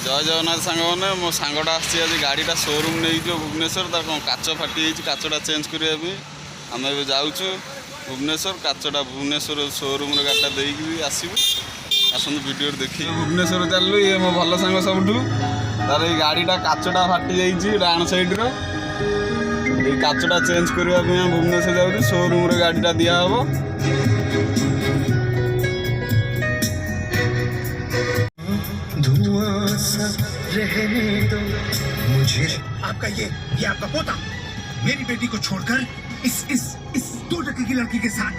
जय जगन्नाथ सांग मैंने मो सांगटा आज गाड़ीटा शोरूम नहीं जो भुवनेश्वर तार कौन काच फाटी काचटा चेंज करने आम ए जाऊँ भुवनेश्वर काचटा भुवनेश्वर शोरूम गाड़ीटा देकी आसबू आसतु वीडियो देखिए भुवनेश्वर चलू ये मो भल सांग सब तार ये गाड़ीटा काचटा फाटी जाइए डाण सैड्र ये काचटा चेंज करने भुवनेश्वर जाऊँ शोरूम गाड़ीटा दिहब रहने दो मुझे। आपका ये आपका पोता मेरी बेटी को छोड़कर इस 2 टके की लड़की के साथ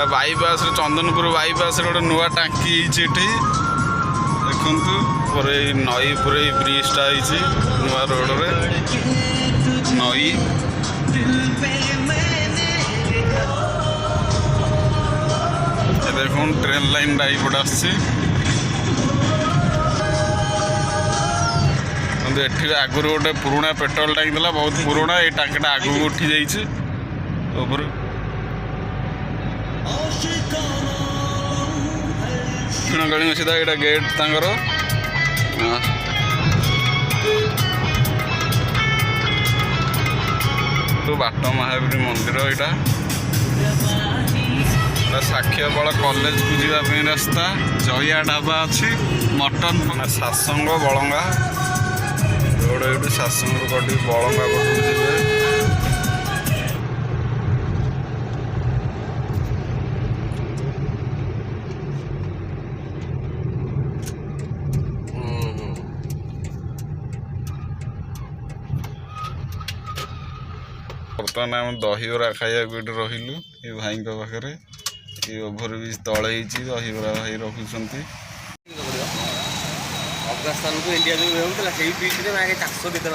बाईपास चंदनपुर बाईपास गोटे नुआ टांकी देखु पूरे नई पूरे ब्रिजटा नुआ रोड रे नई देख ट्रेन लाइन डाइपट आसी आगुरी गोटे पुराणा पेट्रोल टांकी था बहुत पुराणा ये टांकीटा आगू उठी जाइए गली सीधा यहाँ गेट तर बाट महावीर मंदिर यहाँ साक्ष्य बल कॉलेज को जावाई रास्ता जया ढाबा अच्छी मटन सासंग बलंगा रोड ये सासंग कटी बलंगा पटू बर्तमान आम दहीबरा खाया रहिलु ये भाई पाखे ये ओभर ब्रिज तले दहीबरा भाई रखुंट अफगानिस्तान को इंडिया जो होता है बीच में आगे 400 देते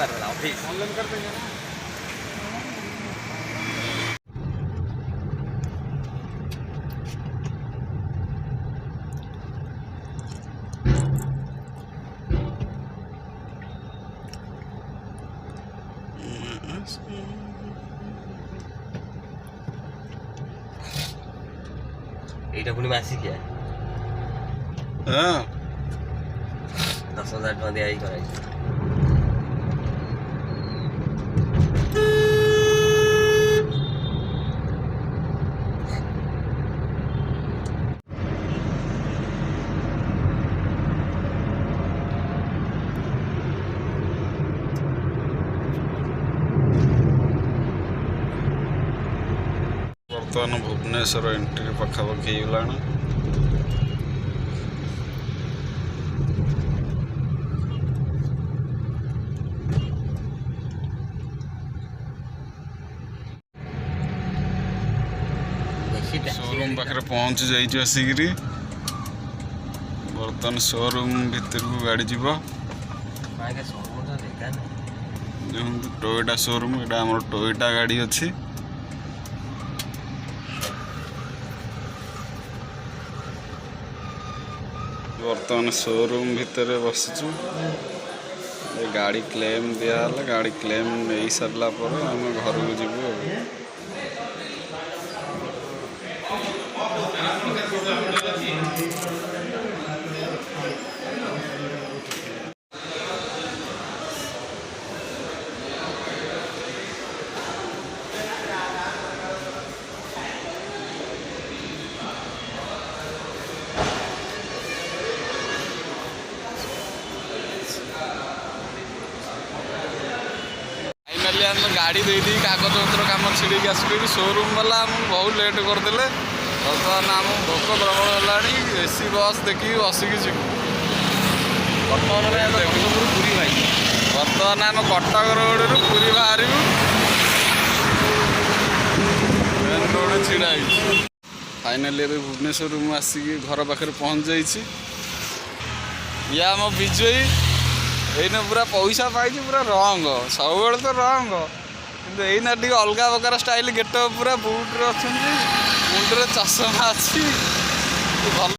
এইটা পুনি মাসিকিয়া হ্যাঁ 10,000 টাকা দিয়ে এই করাইছে बर्तमान भुवनेश्वर एंट्री पखापाखि होगा शोरूम पाखे पहुँच जाइए आसिक बर्तमान शोरूम भितर को गाड़ी जीव टोयोटा शोरूम यहाँ आम टोयोटा गाड़ी अच्छी बर्तमान शोरूम भितर बसचु गाड़ी क्लेम दिहला गाड़ी क्लेम नहीं सारा पर आम घर को जीवु गाड़ी दे दी कागज पत्र कम छिड़ी आसली शोरूम वाला बहुत लेट करदे बर्तमान आम भोक प्रबल है एसी बस देखिए बसिकी जी बर्तमान आम कटक रोड रु पूरी बाहर मेन रोड छिड़ा फाइनाली भुवनेश्वर आसिक घर पाखे पहुँच जाइए या आम विजयी ଏଇନା ପୁରା ପଇସା ପାଇଛି ପୁରା ରଙ୍ଗ ସବୁବେଳେ ତ ରଙ୍ଗ କିନ୍ତୁ ଏଇନା ଟିକେ ଅଲଗା ପ୍ରକାର ଷ୍ଟାଇଲ ଗେଟଅପ୍ ପୁରା ବୁଟ୍ରେ ଅଛନ୍ତି ମୁଣ୍ଡରେ ଚଷମା ଅଛି ଭଲ।